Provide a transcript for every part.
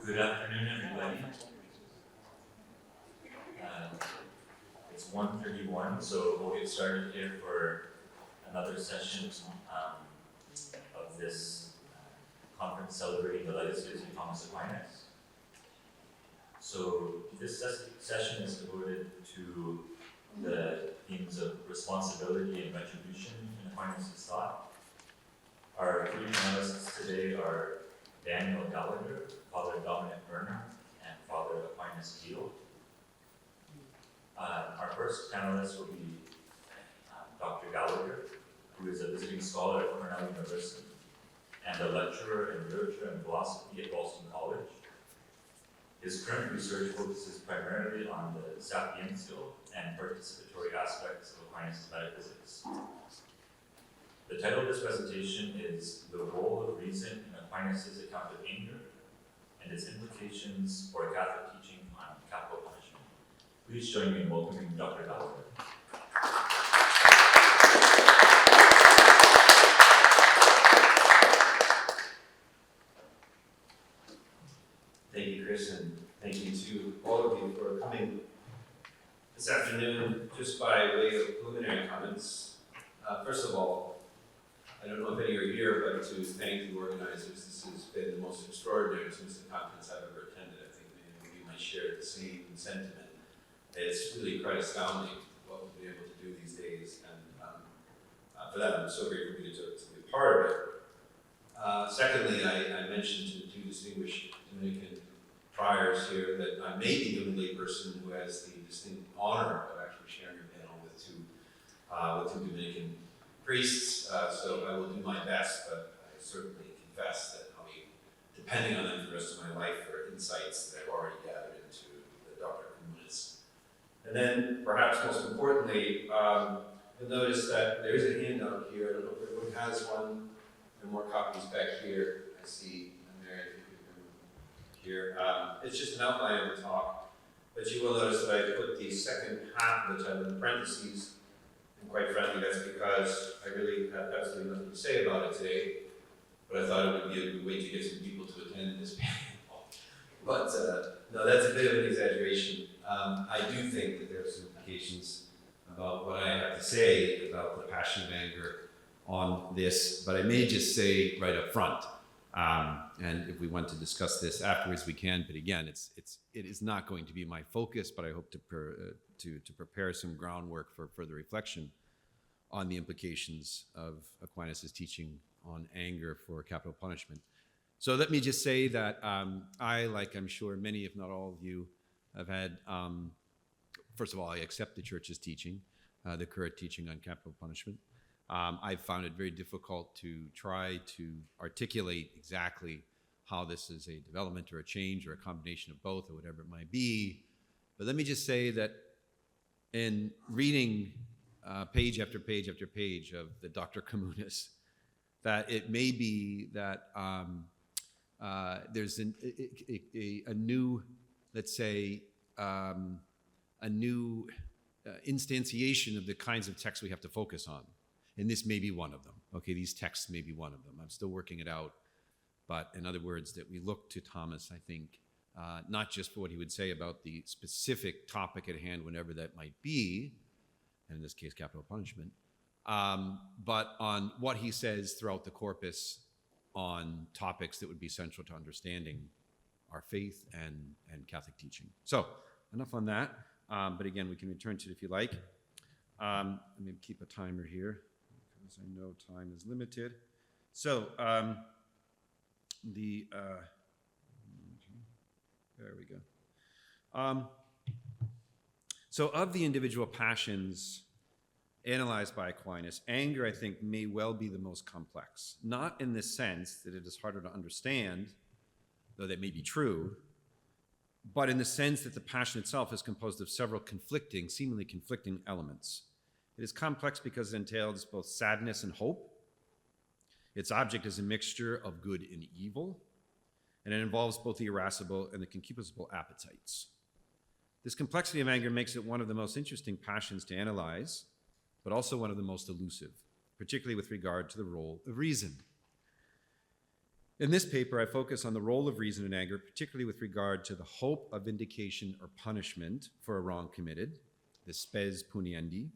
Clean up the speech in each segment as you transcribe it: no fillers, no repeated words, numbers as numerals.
Good afternoon, everybody. It's 1:31, so we'll get started here for another session of this conference celebrating the legacy of St. Thomas Aquinas. So this session is devoted to the themes of responsibility and retribution in Aquinas' thought. Our three panelists today are Daniel Gallagher, Father Dominic Werner, and Father Aquinas Beale. Our first panelist will be Dr. Gallagher, who is a visiting scholar at Communal University and a lecturer in literature and philosophy at Ralston College. His current research focuses primarily on the sapiential and participatory aspects of Aquinas' metaphysics. The title of this presentation is The Role of Reason in Aquinas' Account of Anger and its Implications for Catholic Teaching on Capital Punishment. Please join me in welcoming Dr. Gallagher. Thank you, Chris, and thank you to all of you for coming this afternoon. Just by way of preliminary comments, first of all, I don't know if any are here, but to thank the organizers. This has been the most extraordinary Tuesday conference I've ever attended. I think many of you might share the same sentiment. It's really quite astounding what we've been able to do these days, and for that I'm so grateful to be part of it. Secondly, I mentioned to the two distinguished Dominican priors here that I may be the only person who has the distinct honor of actually sharing a panel with two Dominican priests, so I will do my best, but I certainly confess that I'll be depending on them for the rest of my life for insights that I've already gathered into the Doctoral. And then, perhaps most importantly, you'll notice that there is a handout here. I don't know if everyone has one. There are more copies back here. I see Mary, if you could come here. It's just an outline of the talk, but you will notice that I put the second half of the title in parentheses. And quite frankly, that's because I really have absolutely nothing to say about it today, but I thought it would be a good way to get some people to attend this panel. But no, that's a bit of an exaggeration. I do think that there are some implications about what I have to say about the passion of anger on this, but I may just say right up front, and if we want to discuss this afterwards, we can. But again, it is not going to be my focus, but I hope to prepare some groundwork for further reflection on the implications of Aquinas' teaching on anger for capital punishment. So let me just say that I, like I'm sure many, if not all of you, have had, first of all, I accept the Church's teaching, the current teaching on capital punishment. I've found it very difficult to try to articulate exactly how this is a development or a change or a combination of both or whatever it might be. But let me just say that in reading page after page after page of the Doctor Communis, that it may be that there's a new, let's say, a new instantiation of the kinds of texts we have to focus on. And this may be one of them. Okay, these texts may be one of them. I'm still working it out. But in other words, that we look to Thomas, I think, not just for what he would say about the specific topic at hand, whenever that might be, and in this case, capital punishment, but on what he says throughout the corpus on topics that would be central to understanding our faith and Catholic teaching. So, enough on that. But again, we can return to it if you like. Let me keep a timer here, because I know time is limited. So, there we go. So of the individual passions analyzed by Aquinas, anger, I think, may well be the most complex. Not in the sense that it is harder to understand, though that may be true, but in the sense that the passion itself is composed of several seemingly conflicting elements. It is complex because it entails both sadness and hope. Its object is a mixture of good and evil, and it involves both the irascible and the concupiscible appetites. This complexity of anger makes it one of the most interesting passions to analyze, but also one of the most elusive, particularly with regard to the role of reason. In this paper, I focus on the role of reason in anger, particularly with regard to the hope of vindication or punishment for a wrong committed, the spes puniendi.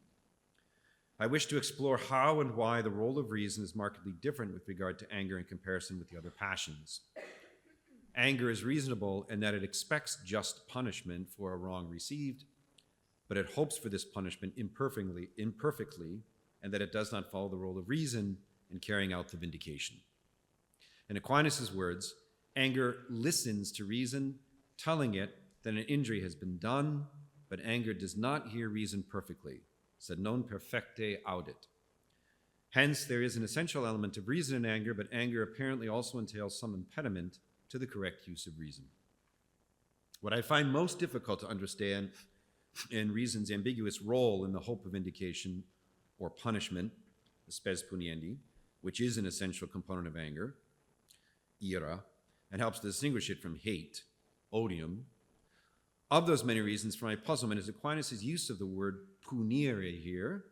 I wish to explore how and why the role of reason is markedly different with regard to anger in comparison with the other passions. Anger is reasonable in that it expects just punishment for a wrong received, but it hopes for this punishment imperfectly, and that it does not follow the role of reason in carrying out the vindication. In Aquinas' words, anger listens to reason, telling it that an injury has been done, but anger does not hear reason perfectly, sed non perfecte audit. Hence, there is an essential element of reason in anger, but anger apparently also entails some impediment to the correct use of reason. What I find most difficult to understand in reason's ambiguous role in the hope of vindication or punishment, the spes puniendi, which is an essential component of anger, ira, and helps to distinguish it from hate, odium. Of those many reasons for my puzzlement is Aquinas' use of the word punire here,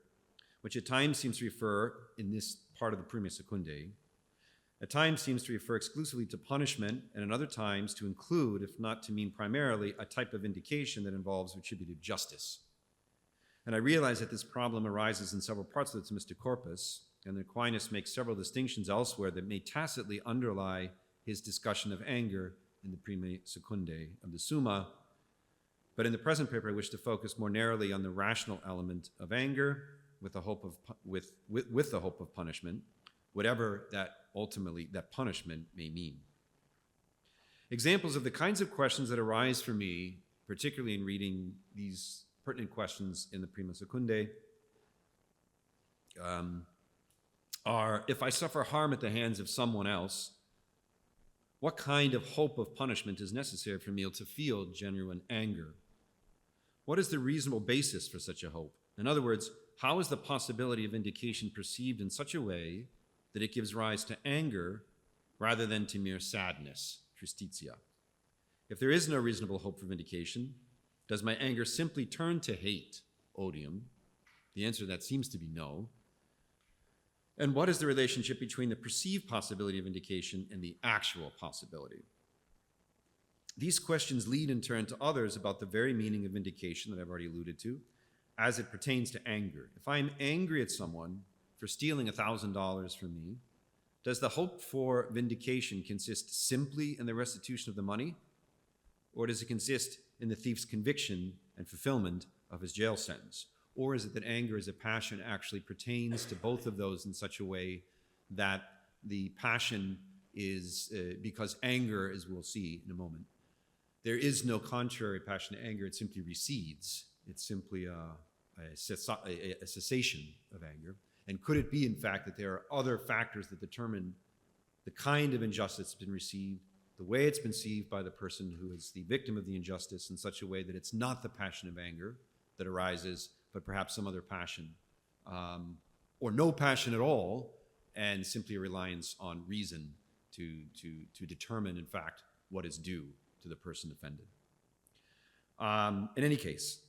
which at times seems to refer, in this part of the Prima Secundae, at times seems to refer exclusively to punishment, and at other times to include, if not to mean primarily, a type of vindication that involves retributive justice. And I realize that this problem arises in several parts of the Thomistic corpus, and Aquinas makes several distinctions elsewhere that may tacitly underlie his discussion of anger in the Prima Secundae of the Summa. But in the present paper, I wish to focus more narrowly on the rational element of anger with the hope of punishment, whatever that ultimately that punishment may mean. Examples of the kinds of questions that arise for me, particularly in reading these pertinent questions in the Prima Secundae, are, if I suffer harm at the hands of someone else, what kind of hope of punishment is necessary for me to feel genuine anger? What is the reasonable basis for such a hope? In other words, how is the possibility of vindication perceived in such a way that it gives rise to anger rather than to mere sadness, tristitia? If there is no reasonable hope for vindication, does my anger simply turn to hate, odium? The answer to that seems to be no. And what is the relationship between the perceived possibility of vindication and the actual possibility? These questions lead in turn to others about the very meaning of vindication that I've already alluded to, as it pertains to anger. If I am angry at someone for stealing $1,000 from me, does the hope for vindication consist simply in the restitution of the money, or does it consist in the thief's conviction and fulfillment of his jail sentence? Or is it that anger as a passion actually pertains to both of those in such a way that the passion is, because anger, as we'll see in a moment, there is no contrary passion to anger, it simply recedes. It's simply a cessation of anger. And could it be, in fact, that there are other factors that determine the kind of injustice that's been received, the way it's been received by the person who is the victim of the injustice in such a way that it's not the passion of anger that arises, but perhaps some other passion, or no passion at all, and simply a reliance on reason to determine, in fact, what is due to the person offended. In any case,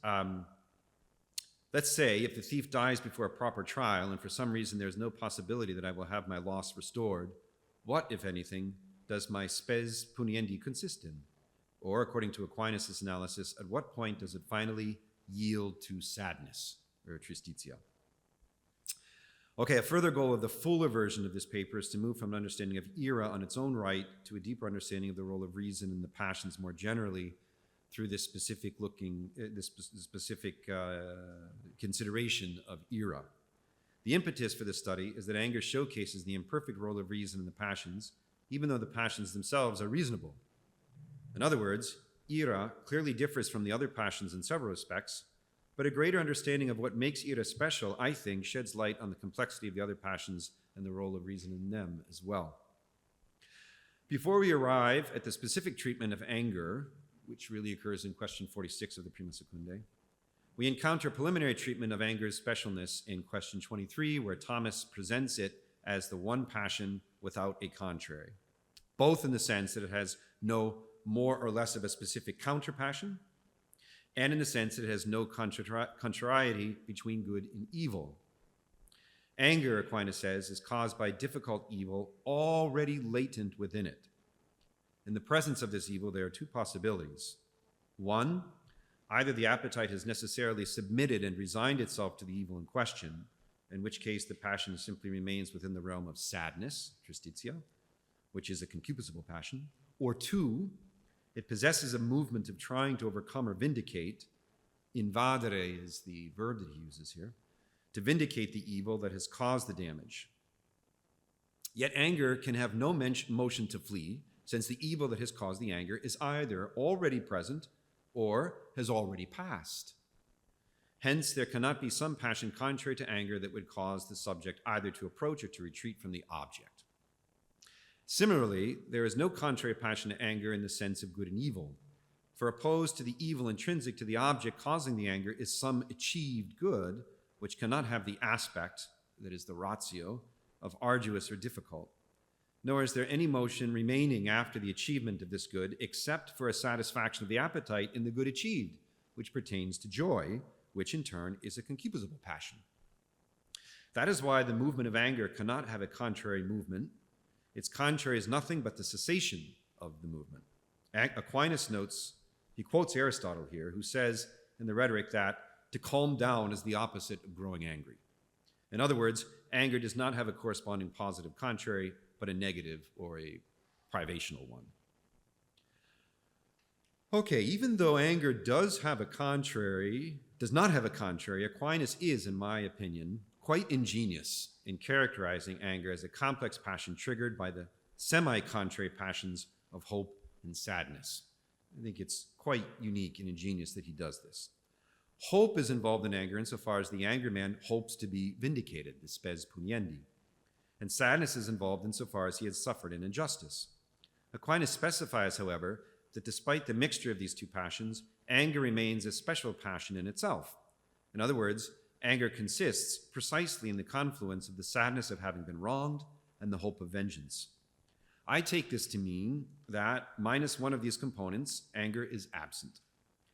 let's say if the thief dies before a proper trial and for some reason there's no possibility that I will have my loss restored, what, if anything, does my spes puniendi consist in? Or, according to Aquinas' analysis, at what point does it finally yield to sadness, or tristitia? Okay, a further goal of the fuller version of this paper is to move from an understanding of ira on its own right to a deeper understanding of the role of reason in the passions more generally through this specific consideration of ira. The impetus for this study is that anger showcases the imperfect role of reason in the passions, even though the passions themselves are reasonable. In other words, ira clearly differs from the other passions in several respects, but a greater understanding of what makes ira special, I think, sheds light on the complexity of the other passions and the role of reason in them as well. Before we arrive at the specific treatment of anger, which really occurs in question 46 of the Prima Secundae, we encounter preliminary treatment of anger's specialness in question 23, where Thomas presents it as the one passion without a contrary, both in the sense that it has no more or less of a specific counter-passion, and in the sense that it has no contrariety between good and evil. Anger, Aquinas says, is caused by difficult evil already latent within it. In the presence of this evil, there are two possibilities. One, either the appetite has necessarily submitted and resigned itself to the evil in question, in which case the passion simply remains within the realm of sadness, tristitia, which is a concupiscible passion. Or two, it possesses a movement of trying to overcome or vindicate. Invadere is the verb that he uses here, to vindicate the evil that has caused the damage. Yet anger can have no motion to flee, since the evil that has caused the anger is either already present or has already passed. Hence, there cannot be some passion contrary to anger that would cause the subject either to approach or to retreat from the object. Similarly, there is no contrary passion to anger in the sense of good and evil. For opposed to the evil intrinsic to the object causing the anger is some achieved good, which cannot have the aspect, that is the ratio, of arduous or difficult. Nor is there any motion remaining after the achievement of this good, except for a satisfaction of the appetite in the good achieved, which pertains to joy, which in turn is a concupiscible passion. That is why the movement of anger cannot have a contrary movement. Its contrary is nothing but the cessation of the movement. Aquinas notes, he quotes Aristotle here, who says in the Rhetoric that to calm down is the opposite of growing angry. In other words, anger does not have a corresponding positive contrary, but a negative or a privational one. Okay, even though anger does not have a contrary, Aquinas is, in my opinion, quite ingenious in characterizing anger as a complex passion triggered by the semi-contrary passions of hope and sadness. I think it's quite unique and ingenious that he does this. Hope is involved in anger insofar as the angry man hopes to be vindicated, the spes puniendi. And sadness is involved insofar as he has suffered an injustice. Aquinas specifies, however, that despite the mixture of these two passions, anger remains a special passion in itself. In other words, anger consists precisely in the confluence of the sadness of having been wronged and the hope of vengeance. I take this to mean that minus one of these components, anger is absent.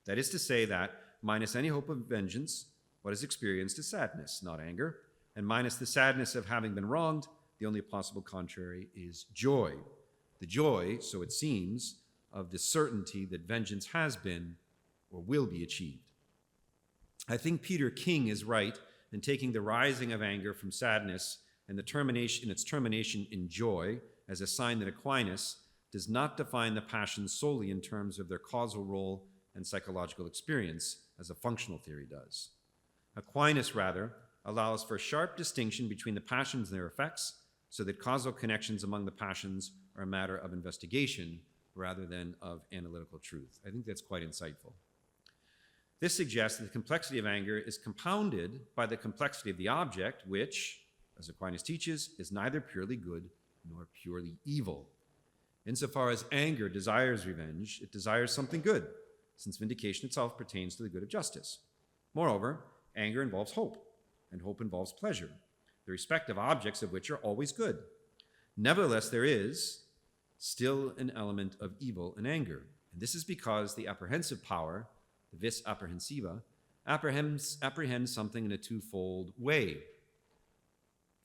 That is to say that minus any hope of vengeance, what is experienced is sadness, not anger, and minus the sadness of having been wronged, the only possible contrary is joy. The joy, so it seems, of the certainty that vengeance has been or will be achieved. I think Peter King is right in taking the rising of anger from sadness and its termination in joy as a sign that Aquinas does not define the passions solely in terms of their causal role and psychological experience, as a functional theory does. Aquinas, rather, allows for a sharp distinction between the passions and their effects, so that causal connections among the passions are a matter of investigation rather than of analytical truth. I think that's quite insightful. This suggests that the complexity of anger is compounded by the complexity of the object, which, as Aquinas teaches, is neither purely good nor purely evil. Insofar as anger desires revenge, it desires something good, since vindication itself pertains to the good of justice. Moreover, anger involves hope, and hope involves pleasure, the respective objects of which are always good. Nevertheless, there is still an element of evil in anger, and this is because the apprehensive power, the vis apprehensiva, apprehends something in a twofold way.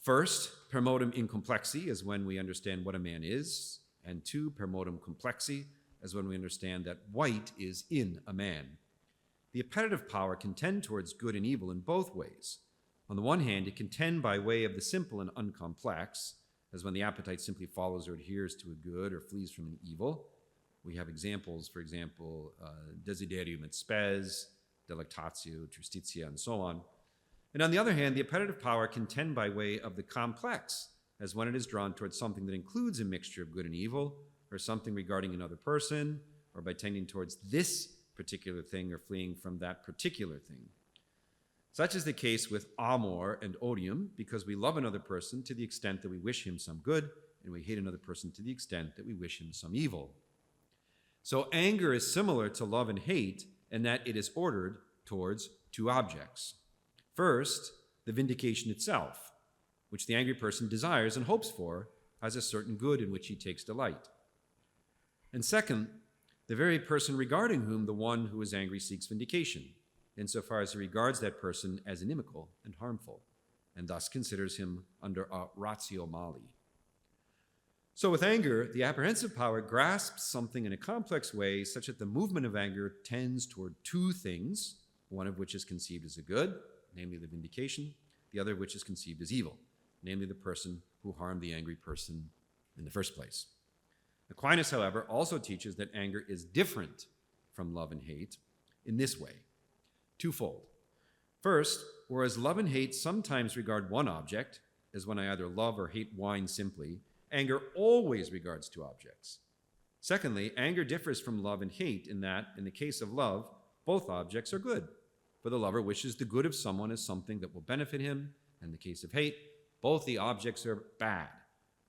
First, per modum incomplexi, as when we understand what a man is, and two, per modum complexi, as when we understand that white is in a man. The appetitive power can tend towards good and evil in both ways. On the one hand, it can tend by way of the simple and uncomplex, as when the appetite simply follows or adheres to a good or flees from an evil. We have examples, for example, desiderium et spes, delectatio, tristitia, and so on. And on the other hand, the appetitive power can tend by way of the complex, as when it is drawn towards something that includes a mixture of good and evil, or something regarding another person, or by tending towards this particular thing or fleeing from that particular thing. Such is the case with amor and odium, because we love another person to the extent that we wish him some good, and we hate another person to the extent that we wish him some evil. So anger is similar to love and hate in that it is ordered towards two objects. First, the vindication itself, which the angry person desires and hopes for as a certain good in which he takes delight. And second, the very person regarding whom the one who is angry seeks vindication, insofar as he regards that person as inimical and harmful. and thus considers him under a ratio mali. So with anger, the apprehensive power grasps something in a complex way such that the movement of anger tends toward two things, one of which is conceived as a good, namely the vindication, the other of which is conceived as evil, namely the person who harmed the angry person in the first place. Aquinas, however, also teaches that anger is different from love and hate in this way, twofold. First, whereas love and hate sometimes regard one object, as when I either love or hate wine simply, anger always regards two objects. Secondly, anger differs from love and hate in that, in the case of love, both objects are good, for the lover wishes the good of someone as something that will benefit him. In the case of hate, both the objects are bad,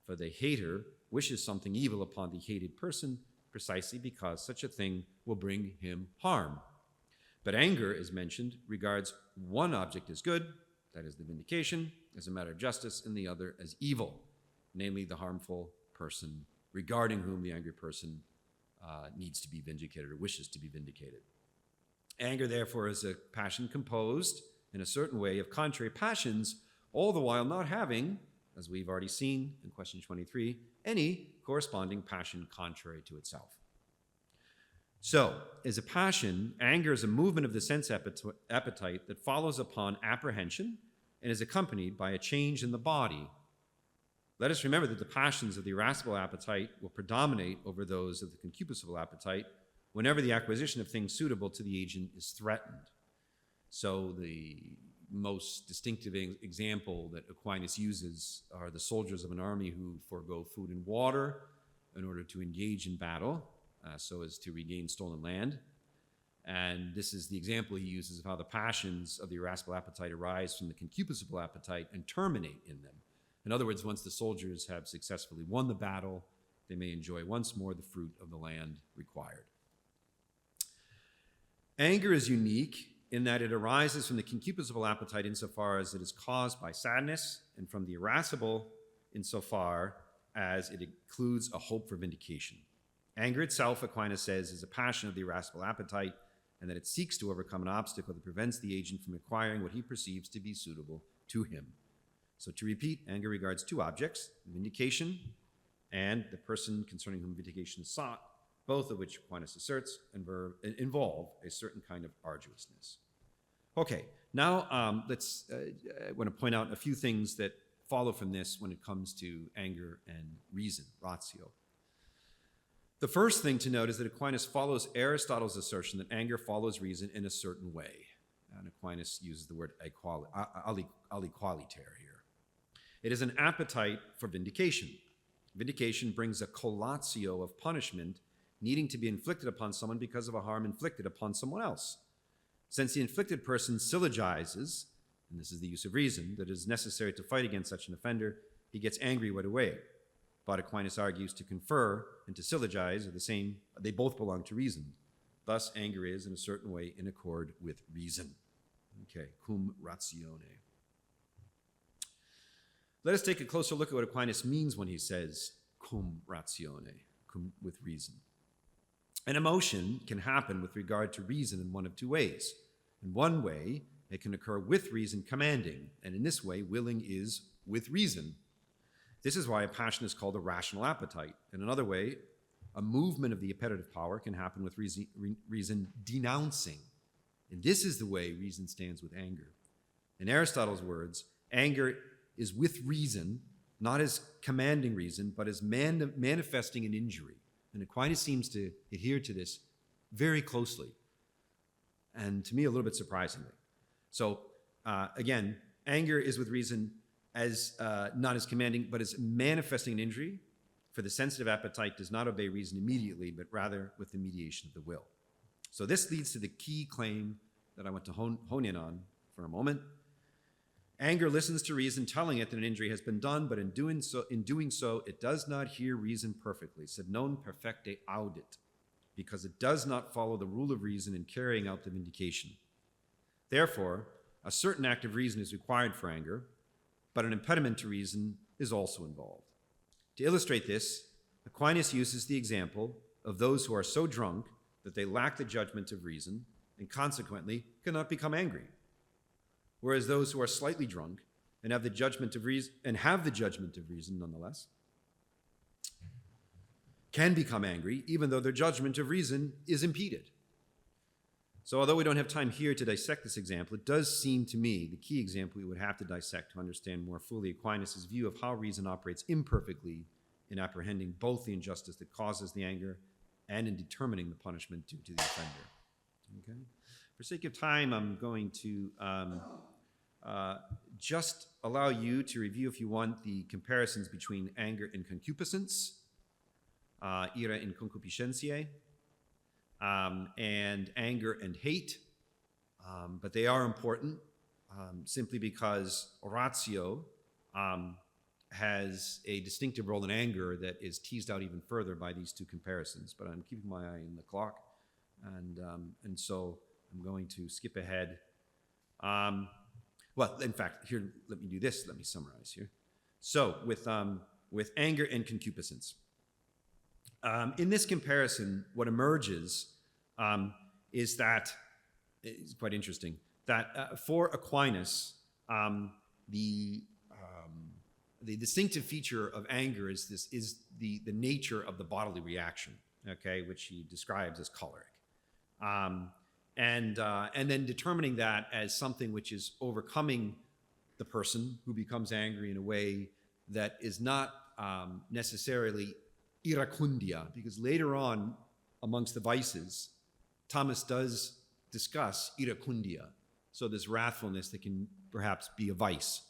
for the hater wishes something evil upon the hated person precisely because such a thing will bring him harm. But anger, as mentioned, regards one object as good, that is the vindication, as a matter of justice, and the other as evil, namely the harmful person regarding whom the angry person needs to be vindicated or wishes to be vindicated. Anger, therefore, is a passion composed in a certain way of contrary passions, all the while not having, as we've already seen in question 23, any corresponding passion contrary to itself. So, as a passion, anger is a movement of the sense appetite that follows upon apprehension and is accompanied by a change in the body. Let us remember that the passions of the irascible appetite will predominate over those of the concupiscible appetite whenever the acquisition of things suitable to the agent is threatened. So the most distinctive example that Aquinas uses are the soldiers of an army who forego food and water in order to engage in battle, so as to regain stolen land. And this is the example he uses of how the passions of the irascible appetite arise from the concupiscible appetite and terminate in them. In other words, once the soldiers have successfully won the battle, they may enjoy once more the fruit of the land required. Anger is unique in that it arises from the concupiscible appetite insofar as it is caused by sadness, and from the irascible insofar as it includes a hope for vindication. Anger itself, Aquinas says, is a passion of the irascible appetite, and that it seeks to overcome an obstacle that prevents the agent from acquiring what he perceives to be suitable to him. So to repeat, anger regards two objects, vindication and the person concerning whom vindication is sought, both of which Aquinas asserts involve a certain kind of arduousness. Okay, now I want to point out a few things that follow from this when it comes to anger and reason, ratio. The first thing to note is that Aquinas follows Aristotle's assertion that anger follows reason in a certain way. And Aquinas uses the word aliqualiter here. It is an appetite for vindication. Vindication brings a collatio of punishment needing to be inflicted upon someone because of a harm inflicted upon someone else. Since the inflicted person syllogizes, and this is the use of reason, that it is necessary to fight against such an offender, he gets angry right away. But Aquinas argues to confer and to syllogize are the same, they both belong to reason. Thus, anger is, in a certain way, in accord with reason. Okay, cum ratione. Let us take a closer look at what Aquinas means when he says cum ratione, cum with reason. An emotion can happen with regard to reason in one of two ways. In one way, it can occur with reason commanding, and in this way, willing is with reason. This is why a passion is called a rational appetite. In another way, a movement of the appetitive power can happen with reason denouncing. And this is the way reason stands with anger. In Aristotle's words, anger is with reason, not as commanding reason, but as manifesting an injury. And Aquinas seems to adhere to this very closely, and to me a little bit surprisingly. So again, anger is with reason as not as commanding, but as manifesting an injury, for the sensitive appetite does not obey reason immediately, but rather with the mediation of the will. So this leads to the key claim that I want to hone in on for a moment. Anger listens to reason, telling it that an injury has been done, but in doing so, it does not hear reason perfectly, sed non perfecte audit, because it does not follow the rule of reason in carrying out the vindication. Therefore, a certain act of reason is required for anger, but an impediment to reason is also involved. To illustrate this, Aquinas uses the example of those who are so drunk that they lack the judgment of reason and consequently cannot become angry, whereas those who are slightly drunk and have the judgment of reason nonetheless, can become angry even though their judgment of reason is impeded. So although we don't have time here to dissect this example, it does seem to me the key example we would have to dissect to understand more fully Aquinas' view of how reason operates imperfectly in apprehending both the injustice that causes the anger and in determining the punishment due to the offender. Okay? For sake of time, I'm going to just allow you to review, if you want, the comparisons between anger and concupiscence, ira and concupiscentiae, and anger and hate. But they are important simply because oratio has a distinctive role in anger that is teased out even further by these two comparisons. But I'm keeping my eye on the clock, and so I'm going to skip ahead. Well, in fact, here, let me do this. Let me summarize here. So, with anger and concupiscence. In this comparison, what emerges is that, it's quite interesting, that for Aquinas, the distinctive feature of anger is the nature of the bodily reaction, okay, which he describes as choleric. And then determining that as something which is overcoming the person who becomes angry in a way that is not necessarily iracundia, because later on amongst the vices, Thomas does discuss iracundia, so this wrathfulness that can perhaps be a vice.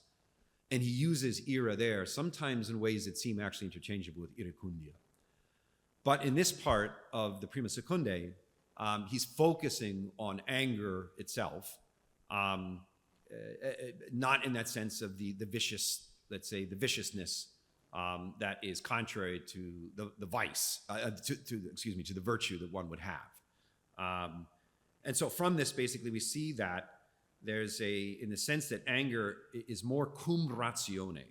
And he uses ira there, sometimes in ways that seem actually interchangeable with iracundia. But in this part of the Prima Secundae, he's focusing on anger itself, not in that sense of the vicious, let's say, the viciousness that is contrary to the vice, to the virtue that one would have. And so from this, basically, we see that there's in the sense that anger is more cum ratione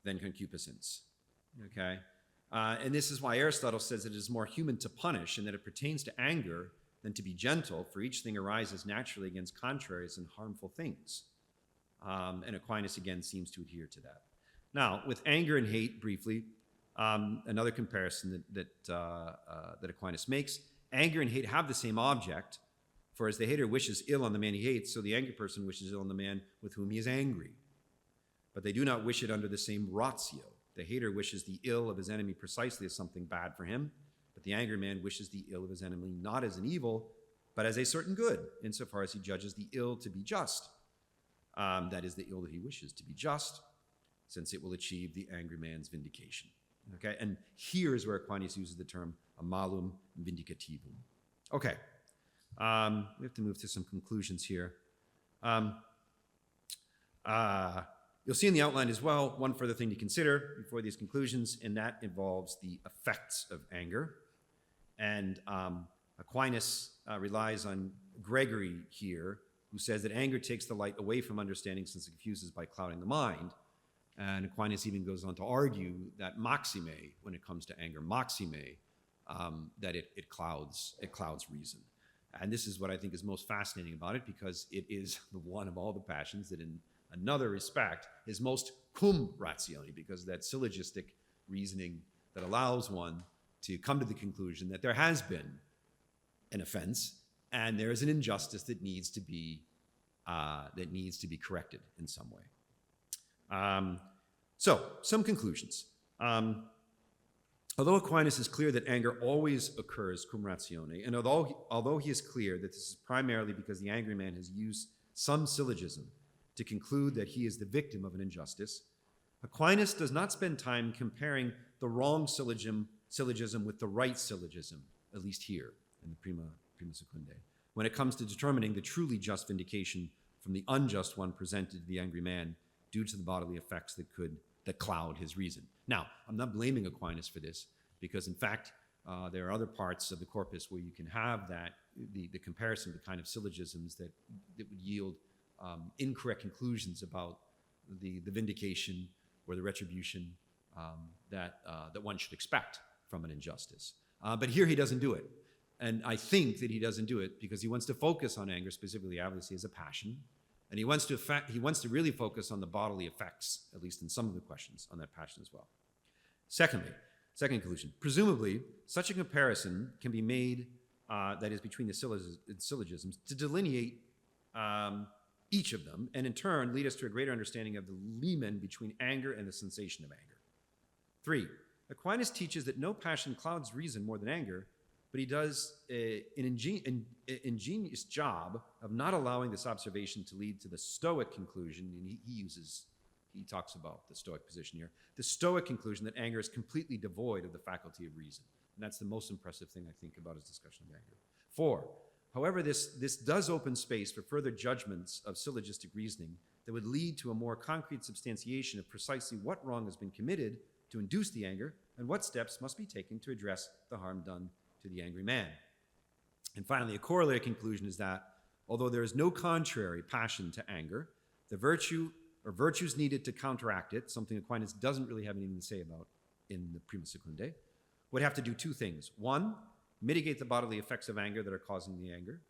than concupiscence, okay? And this is why Aristotle says it is more human to punish and that it pertains to anger than to be gentle, for each thing arises naturally against contraries and harmful things. And Aquinas, again, seems to adhere to that. Now, with anger and hate, briefly, another comparison that Aquinas makes, anger and hate have the same object, for as the hater wishes ill on the man he hates, so the angry person wishes ill on the man with whom he is angry. But they do not wish it under the same ratio. The hater wishes the ill of his enemy precisely as something bad for him, but the angry man wishes the ill of his enemy not as an evil, but as a certain good, insofar as he judges the ill to be just. That is, the ill that he wishes to be just, since it will achieve the angry man's vindication. Okay, and here is where Aquinas uses the term malum vindicativum. Okay, we have to move to some conclusions here. You'll see in the outline as well one further thing to consider before these conclusions, and that involves the effects of anger. And Aquinas relies on Gregory here, who says that anger takes the light away from understanding since it confuses by clouding the mind. And Aquinas even goes on to argue that maxime, when it comes to anger, maxime, that it clouds reason. And this is what I think is most fascinating about it, because it is the one of all the passions that in another respect is most cum ratione, because of that syllogistic reasoning that allows one to come to the conclusion that there has been an offense and there is an injustice that needs to be corrected in some way. So, some conclusions. Although Aquinas is clear that anger always occurs cum ratione, and although he is clear that this is primarily because the angry man has used some syllogism to conclude that he is the victim of an injustice, Aquinas does not spend time comparing the wrong syllogism with the right syllogism, at least here in the Prima Secundae, when it comes to determining the truly just vindication from the unjust one presented to the angry man due to the bodily effects that cloud his reason. Now, I'm not blaming Aquinas for this, because in fact, there are other parts of the corpus where you can have the comparison of the kind of syllogisms that would yield incorrect conclusions about the vindication or the retribution that one should expect from an injustice. But here he doesn't do it. And I think that he doesn't do it because he wants to focus on anger specifically, obviously, as a passion, And he wants to really focus on the bodily effects, at least in some of the questions on that passion as well. Second conclusion. Presumably, such a comparison can be made, that is, between the syllogisms, to delineate each of them, and in turn lead us to a greater understanding of the limen between anger and the sensation of anger. 3, Aquinas teaches that no passion clouds reason more than anger, but he does an ingenious job of not allowing this observation to lead to the Stoic conclusion, and he talks about the Stoic position here, the Stoic conclusion that anger is completely devoid of the faculty of reason. And that's the most impressive thing, I think, about his discussion of anger. 4, however, this does open space for further judgments of syllogistic reasoning that would lead to a more concrete substantiation of precisely what wrong has been committed to induce the anger and what steps must be taken to address the harm done to the angry man. And finally, a corollary conclusion is that although there is no contrary passion to anger, the virtue or virtues needed to counteract it, something Aquinas doesn't really have anything to say about in the Prima Secundae, would have to do 2 things. 1, mitigate the bodily effects of anger that are causing the anger.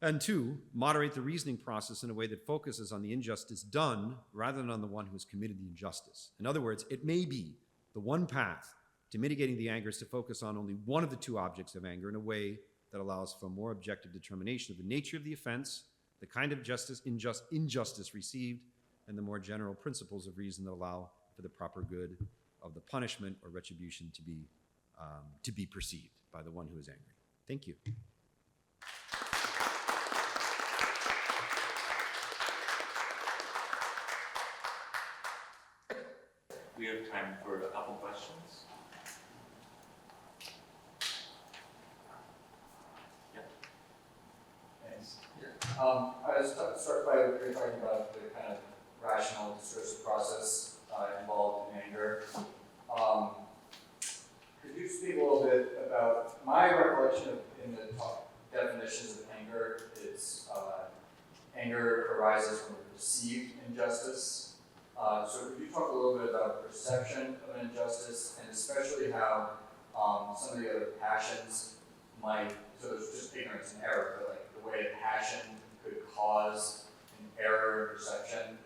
And 2, moderate the reasoning process in a way that focuses on the injustice done rather than on the one who has committed the injustice. In other words, it may be the one path to mitigating the anger is to focus on only one of the 2 objects of anger in a way that allows for a more objective determination of the nature of the offense, the kind of injustice received, and the more general principles of reason that allow for the proper good of the punishment or retribution to be perceived by the one who is angry. Thank you. We have time for a couple questions. I was start by talking about the kind of rational discursive process involved in anger. Could you speak a little bit about my recollection in the definitions of anger? It's anger arises from a perceived injustice. So could you talk a little bit about perception of an injustice, and especially how some of the other passions might, so there's just ignorance and error, but like the way a passion could cause an error in perception.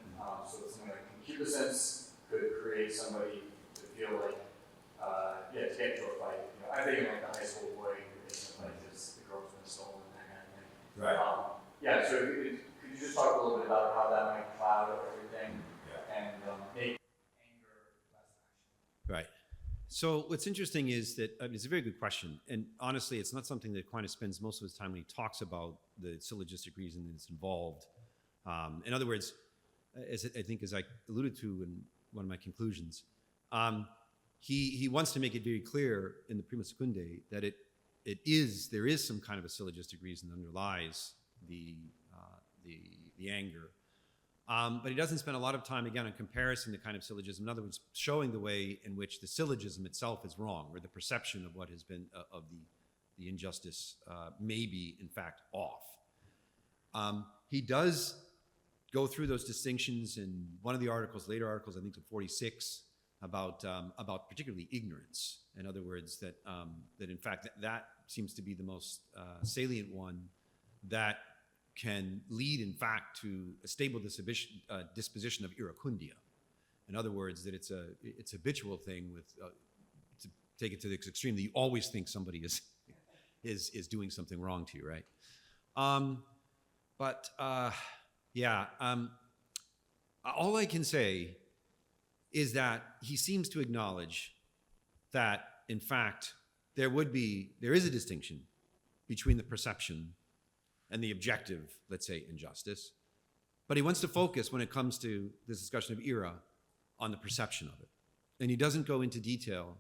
So something like concupiscence could create somebody to feel like, to get into a fight. I'm thinking like the high school boy who gets in a fight because the girl's been stolen, that kind of thing. Right. So could you just talk a little bit about how that might cloud everything and make anger less action? Right. So what's interesting is that it's a very good question, and honestly, it's not something that Aquinas spends most of his time when he talks about the syllogistic reason that's involved. In other words, as I alluded to in one of my conclusions, he wants to make it very clear in the Prima Secundae that there is some kind of a syllogistic reason that underlies the anger. But he doesn't spend a lot of time, again, on comparing the kind of syllogism. In other words, showing the way in which the syllogism itself is wrong, or the perception of what has been, of the injustice may be, in fact, off. He does go through those distinctions in one of the articles, later articles, I think in 46, about particularly ignorance. In other words, that in fact, that seems to be the most salient one that can lead, in fact, to a stable disposition of iracundia. In other words, that it's a habitual thing with, to take it to the extreme, that you always think somebody is doing something wrong to you, right? All I can say is that he seems to acknowledge that, in fact, there is a distinction between the perception and the objective, let's say, injustice. But he wants to focus, when it comes to this discussion of ira, on the perception of it. And he doesn't go into detail,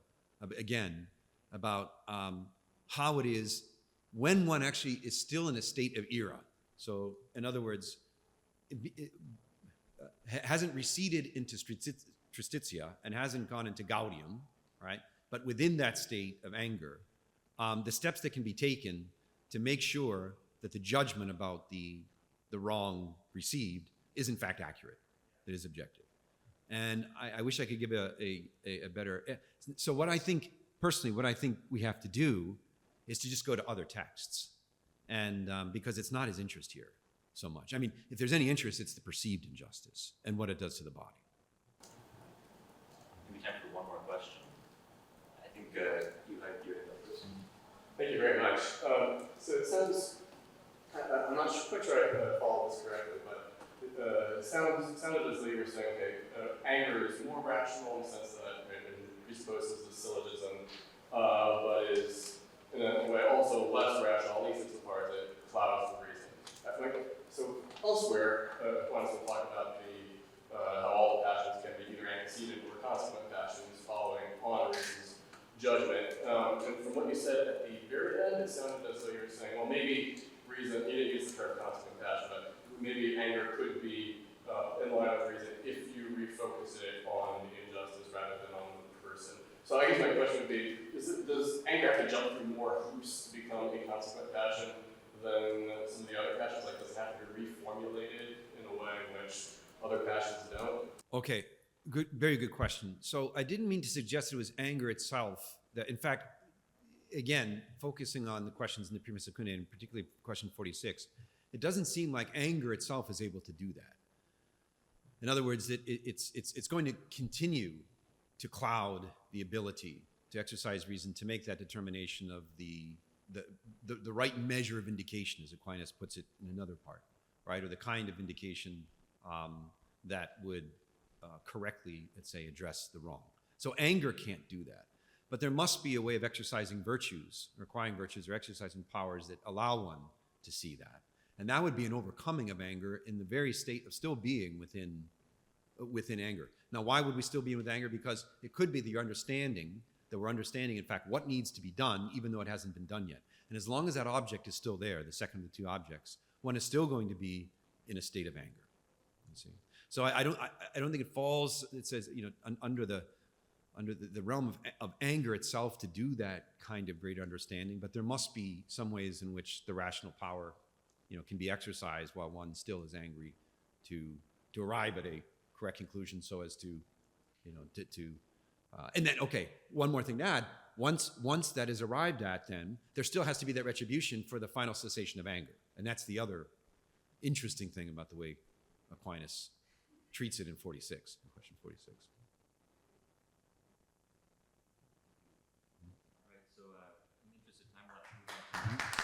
again, about how it is when one actually is still in a state of ira. So, in other words, it hasn't receded into tristitia and hasn't gone into gaudium, right? But within that state of anger, the steps that can be taken to make sure that the judgment about the wrong received is in fact accurate, that is objective. And I wish I could give a better. So what I think we have to do is to just go to other texts, and because it's not his interest here. so much. I mean, if there's any interest, it's the perceived injustice and what it does to the body. Maybe time for one more question. I think you had your hand up first. Thank you very much. So it sounds, I'm not quite sure I followed this correctly, but it sounded as though you were saying, okay, anger is more rational in the sense that it presupposes a syllogism, but is in a way also less rational, at least insofar as it clouds the reason. I think, so elsewhere, Aquinas will talk about how all the passions can be either antecedent or consequent passions following on reason's judgment. And from what you said at the very end, it sounded as though you were saying, well, maybe reason, you didn't use the term consequent passion, but maybe anger could be in line with reason if you refocus it on the injustice rather than on the person. So I guess my question would be, does anger have to jump through more hoops to become a consequent passion than some of the other passions? Like, does it have to be reformulated in a way in which other passions don't? Okay, good, very good question. So I didn't mean to suggest it was anger itself. That, in fact, again, focusing on the questions in the Prima Secunda, and particularly question 46, it doesn't seem like anger itself is able to do that. In other words, it's going to continue to cloud the ability to exercise reason, to make that determination of the right measure of vindication, as Aquinas puts it in another part, right? Or the kind of vindication that would correctly, let's say, address the wrong. So anger can't do that. But there must be a way of exercising virtues, or acquiring virtues, or exercising powers that allow one to see that. And that would be an overcoming of anger in the very state of still being within anger. Now, why would we still be with anger? Because it could be that we're understanding, in fact, what needs to be done, even though it hasn't been done yet. And as long as that object is still there, the second of the two objects, one is still going to be in a state of anger. You see? So I don't think it falls, it says, under the realm of anger itself to do that kind of greater understanding, but there must be some ways in which the rational power, can be exercised while one still is angry to arrive at a correct conclusion, so as to, and then, okay, one more thing to add. Once that is arrived at, then there still has to be that retribution for the final cessation of anger, and that's the other interesting thing about the way Aquinas treats it in 46, in question 46. All right, so in the interest of time, we'll have to move on to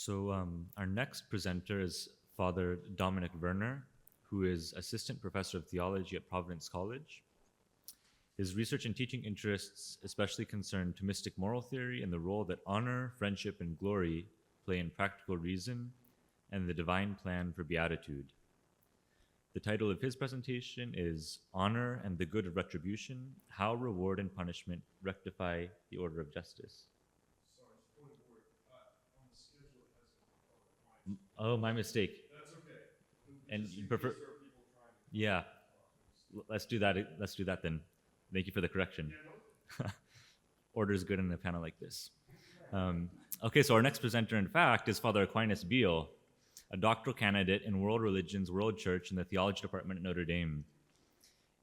So our next presenter is Father Dominic Werner, who is Assistant Professor of Theology at Providence College. His research and teaching interests especially concern Thomistic moral theory and the role that honor, friendship, and glory play in practical reason and the divine plan for beatitude. The title of his presentation is Honor and the Good of Retribution, How Reward and Punishment Rectify the Order of Justice. Oh, my mistake. That's okay. And you prefer? Yeah. Let's do that. Let's do that then. Thank you for the correction. Order is good in a panel like this. Okay, so our next presenter, in fact, is Father Aquinas Beale, a doctoral candidate in world religions, world church in the theology department at Notre Dame.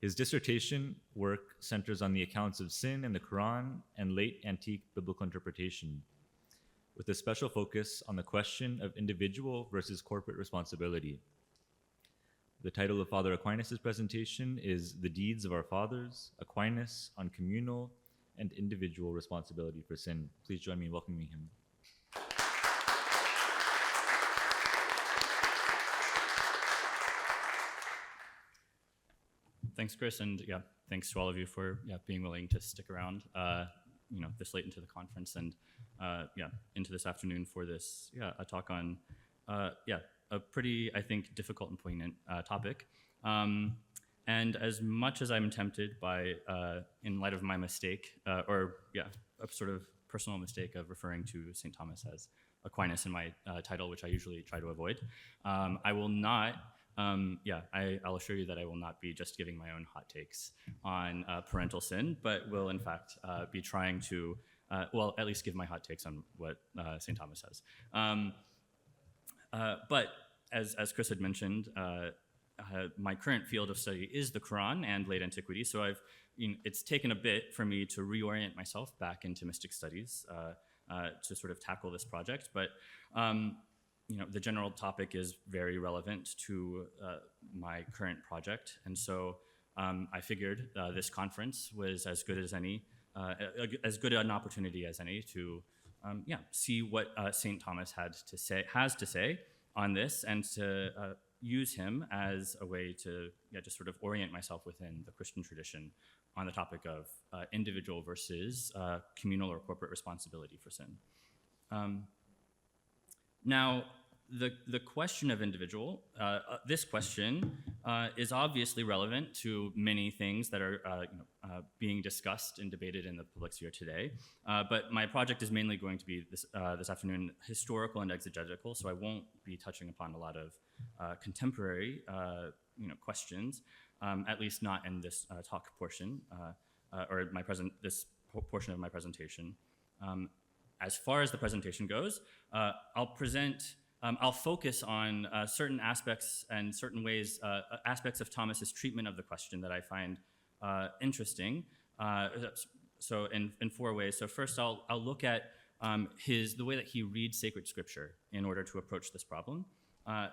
His dissertation work centers on the accounts of sin in the Quran and late antique biblical interpretation, with a special focus on the question of individual versus corporate responsibility. The title of Father Aquinas' presentation is The Deeds of Our Fathers, Aquinas on Communal and Individual Responsibility for Sin. Please join me in welcoming him. Thanks, Chris, and thanks to all of you for being willing to stick around this late into the conference and into this afternoon for this a talk on a pretty, I think, difficult and poignant topic. And as much as I'm tempted by, in light of my mistake, a sort of personal mistake of referring to St. Thomas as Aquinas in my title, which I usually try to avoid, I will not. I'll assure you that I will not be just giving my own hot takes on parental sin, but will in fact be trying to, at least give my hot takes on what St. Thomas says. But as Chris had mentioned, my current field of study is the Quran and late antiquity, so it's taken a bit for me to reorient myself back into mystic studies to sort of tackle this project. But the general topic is very relevant to my current project, and so I figured this conference was as good as any, as good an opportunity as any to see what St. Thomas has to say on this, and to use him as a way to just sort of orient myself within the Christian tradition on the topic of individual versus communal or corporate responsibility for sin. Now, the question of individual, this question is obviously relevant to many things that are being discussed and debated in the public sphere today. But my project is mainly going to be this afternoon historical and exegetical, so I won't be touching upon a lot of contemporary questions, at least not in this talk portion or this portion of my presentation. As far as the presentation goes, I'll focus on certain aspects and certain ways, aspects of Thomas's treatment of the question that I find interesting. So in 4 ways. So first, I'll look at the way that he reads sacred scripture in order to approach this problem.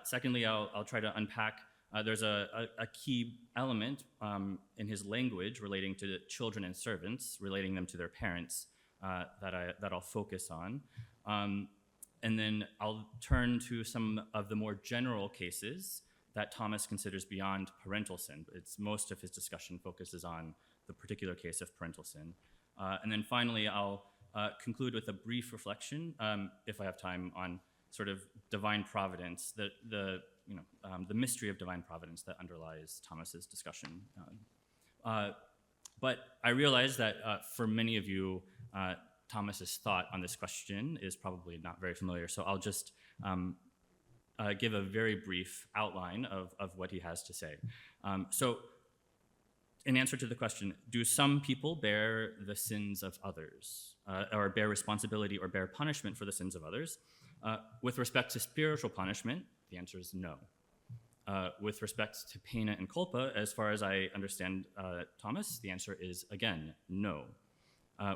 Secondly, I'll try to unpack. There's a key element in his language relating to children and servants, relating them to their parents, that I'll focus on. And then I'll turn to some of the more general cases that Thomas considers beyond parental sin. Most of his discussion focuses on the particular case of parental sin. And then finally, I'll conclude with a brief reflection, if I have time, on sort of divine providence, the mystery of divine providence that underlies Thomas's discussion. But I realize that for many of you, Thomas's thought on this question is probably not very familiar, so I'll just give a very brief outline of what he has to say. So, in answer to the question, do some people bear the sins of others, or bear responsibility or bear punishment for the sins of others? With respect to spiritual punishment, the answer is no. With respect to pena and culpa, as far as I understand Thomas, the answer is, again, no.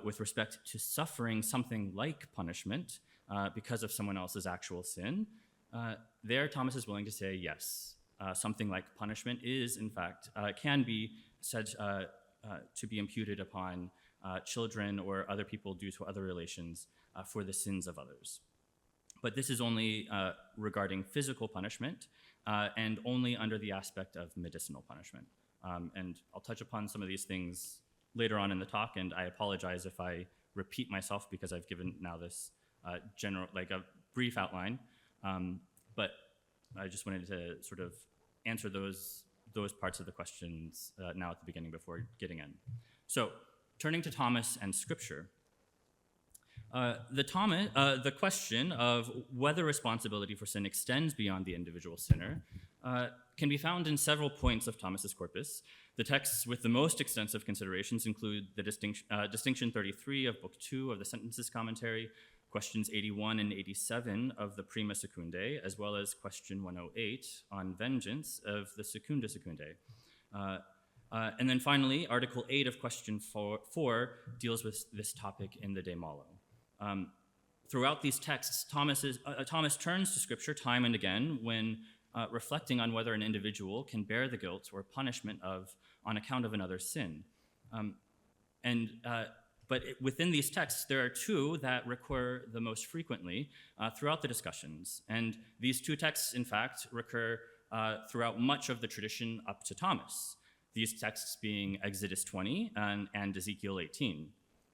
With respect to suffering something like punishment because of someone else's actual sin, there Thomas is willing to say yes. Something like punishment is, in fact, can be said to be imputed upon children or other people due to other relations for the sins of others. But this is only regarding physical punishment and only under the aspect of medicinal punishment. And I'll touch upon some of these things later on in the talk, and I apologize if I repeat myself because I've given now this a brief outline, but I just wanted to sort of answer those parts of the questions now at the beginning before getting in. So, turning to Thomas and Scripture, the question of whether responsibility for sin extends beyond the individual sinner can be found in several points of Thomas's corpus. The texts with the most extensive considerations include the distinction 33 of Book 2 of the Sentences Commentary, questions 81 and 87 of the Prima Secundae, as well as question 108 on vengeance of the Secunda Secundae. And then finally, Article 8 of question 4 deals with this topic in the De Malo. Throughout these texts, Thomas turns to Scripture time and again when reflecting on whether an individual can bear the guilt or punishment on account of another's sin. But within these texts, there are 2 that recur the most frequently throughout the discussions. And these 2 texts, in fact, recur throughout much of the tradition up to Thomas. These texts being Exodus 20 and Ezekiel 18.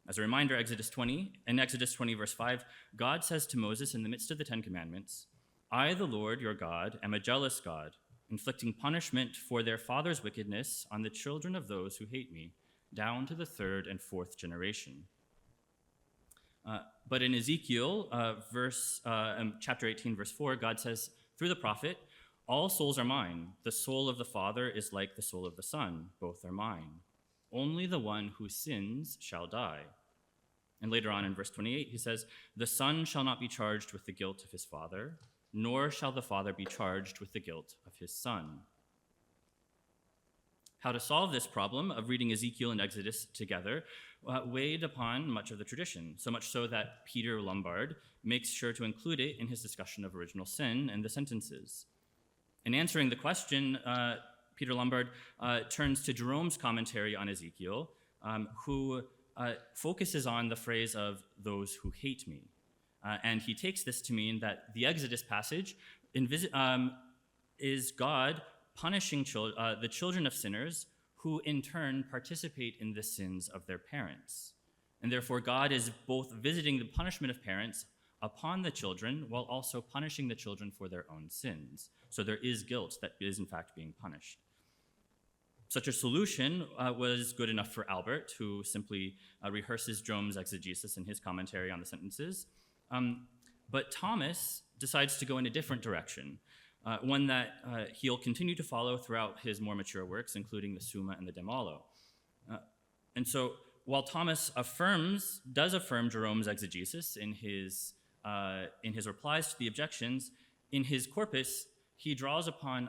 As a reminder, in Exodus 20, verse 5, God says to Moses in the midst of the 10 Commandments, I, the Lord, your God, am a jealous God, inflicting punishment for their father's wickedness on the children of those who hate me, down to the 3rd and 4th generation. But in Ezekiel, chapter 18, verse 4, God says, through the prophet, all souls are mine. The soul of the Father is like the soul of the Son. Both are mine. Only the one who sins shall die. And later on in verse 28, he says, the Son shall not be charged with the guilt of his father, nor shall the Father be charged with the guilt of his Son. How to solve this problem of reading Ezekiel and Exodus together weighed upon much of the tradition, so much so that Peter Lombard makes sure to include it in his discussion of original sin and the sentences. In answering the question, Peter Lombard turns to Jerome's commentary on Ezekiel, who focuses on the phrase of those who hate me. And he takes this to mean that the Exodus passage is God punishing the children of sinners who in turn participate in the sins of their parents. And therefore God is both visiting the punishment of parents upon the children while also punishing the children for their own sins. So there is guilt that is in fact being punished. Such a solution was good enough for Albert, who simply rehearses Jerome's exegesis in his commentary on the sentences. But Thomas decides to go in a different direction, one that he'll continue to follow throughout his more mature works, including the Summa and the De Malo. And so while Thomas does affirm Jerome's exegesis in his replies to the objections, in his corpus, he draws upon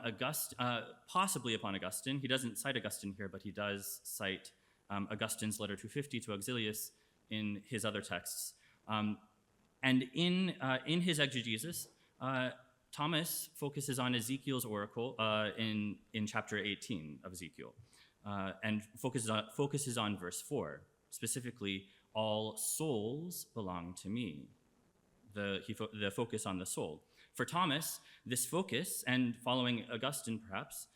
possibly upon Augustine. He doesn't cite Augustine here, but he does cite Augustine's letter 250 to Auxilius in his other texts. And in his exegesis, Thomas focuses on Ezekiel's oracle in chapter 18 of Ezekiel, and focuses on verse 4, specifically, all souls belong to me, the focus on the soul. For Thomas, this focus, and following Augustine perhaps,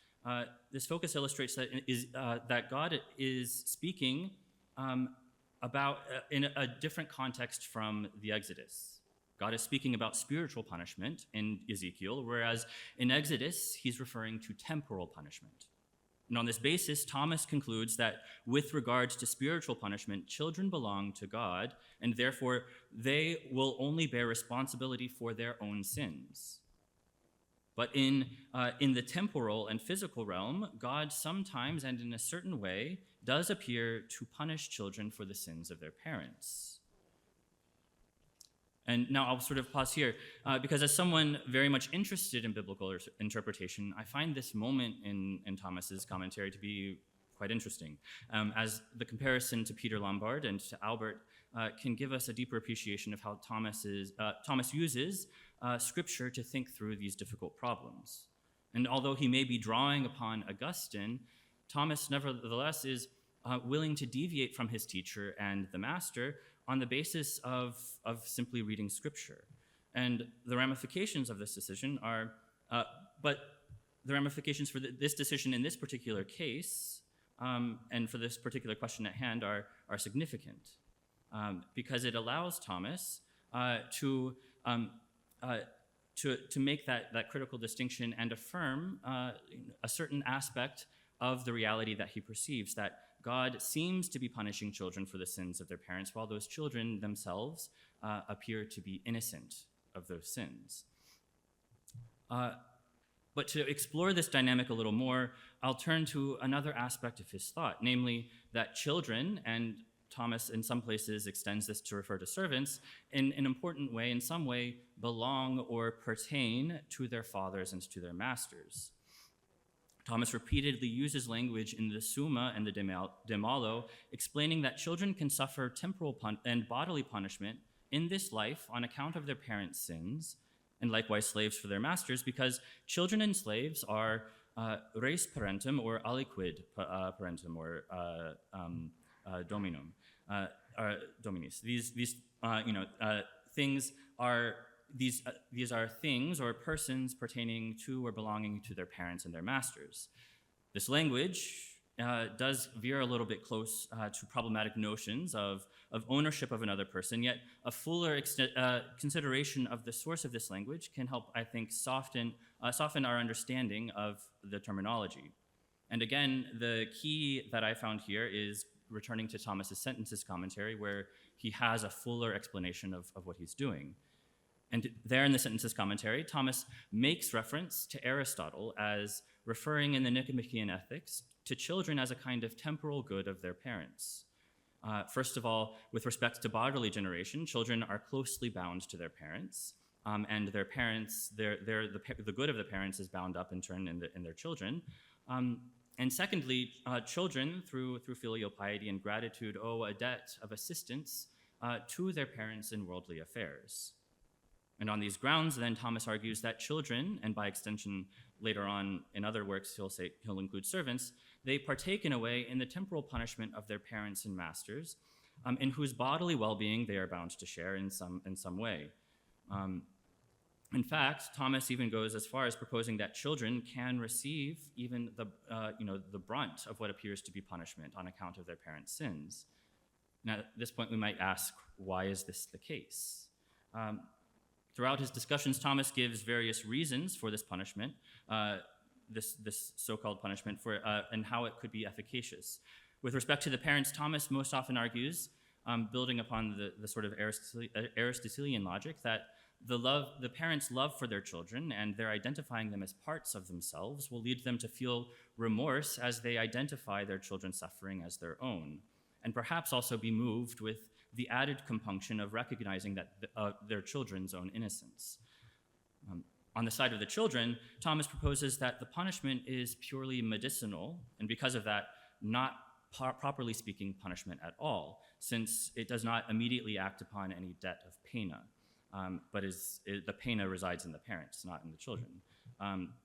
this focus illustrates that God is speaking about in a different context from the Exodus. God is speaking about spiritual punishment in Ezekiel, whereas in Exodus, he's referring to temporal punishment. And on this basis, Thomas concludes that with regard to spiritual punishment, children belong to God, and therefore they will only bear responsibility for their own sins. But in the temporal and physical realm, God sometimes and in a certain way does appear to punish children for the sins of their parents. And now I'll sort of pause here, because as someone very much interested in biblical interpretation, I find this moment in Thomas's commentary to be quite interesting, as the comparison to Peter Lombard and to Albert can give us a deeper appreciation of how Thomas uses Scripture to think through these difficult problems. And although he may be drawing upon Augustine, Thomas nevertheless is willing to deviate from his teacher and the master on the basis of simply reading Scripture. And the ramifications of this decision but the ramifications for this decision in this particular case, and for this particular question at hand are significant, because it allows Thomas to make that critical distinction and affirm a certain aspect of the reality that he perceives, that God seems to be punishing children for the sins of their parents, while those children themselves appear to be innocent of those sins. But to explore this dynamic a little more, I'll turn to another aspect of his thought, namely that children, and Thomas in some places extends this to refer to servants, in an important way, in some way, belong or pertain to their fathers and to their masters. Thomas repeatedly uses language in the Summa and the De Malo, explaining that children can suffer temporal and bodily punishment in this life on account of their parents' sins, and likewise slaves for their masters, because children and slaves are res parentum or aliquid parentum or dominum, dominis. These things are these are things or persons pertaining to or belonging to their parents and their masters. This language does veer a little bit close to problematic notions of ownership of another person, yet a fuller consideration of the source of this language can help, I think, soften our understanding of the terminology. And again, the key that I found here is returning to Thomas's sentences commentary, where he has a fuller explanation of what he's doing. And there in the sentences commentary, Thomas makes reference to Aristotle as referring in the Nicomachean Ethics to children as a kind of temporal good of their parents. First of all, with respect to bodily generation, children are closely bound to their parents, and their parents, the good of the parents is bound up in turn in their children. And secondly, children, through filial piety and gratitude, owe a debt of assistance to their parents in worldly affairs. And on these grounds, then, Thomas argues that children, and by extension later on in other works he'll include servants, they partake in a way in the temporal punishment of their parents and masters, in whose bodily well-being they are bound to share in some way. In fact, Thomas even goes as far as proposing that children can receive even the brunt of what appears to be punishment on account of their parents' sins. Now, at this point, we might ask, why is this the case? Throughout his discussions, Thomas gives various reasons for this punishment, this so-called punishment, and how it could be efficacious. With respect to the parents, Thomas most often argues, building upon the sort of Aristotelian logic, that the parents' love for their children and their identifying them as parts of themselves will lead them to feel remorse as they identify their children's suffering as their own, and perhaps also be moved with the added compunction of recognizing that their children's own innocence. On the side of the children, Thomas proposes that the punishment is purely medicinal, and because of that, not properly speaking punishment at all, since it does not immediately act upon any debt of pena, but the pena resides in the parents, not in the children.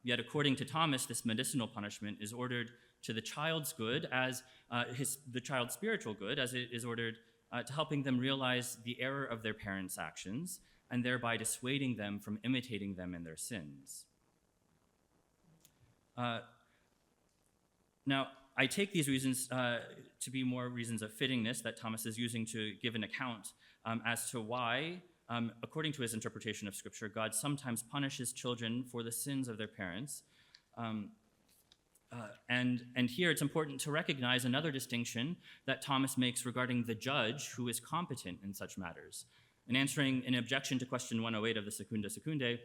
Yet according to Thomas, this medicinal punishment is ordered to the child's good as the child's spiritual good, as it is ordered to helping them realize the error of their parents' actions, and thereby dissuading them from imitating them in their sins. Now, I take these reasons to be more reasons of fittingness that Thomas is using to give an account as to why, according to his interpretation of Scripture, God sometimes punishes children for the sins of their parents. And here it's important to recognize another distinction that Thomas makes regarding the judge who is competent in such matters. In answering an objection to question 108 of the Secunda Secundae,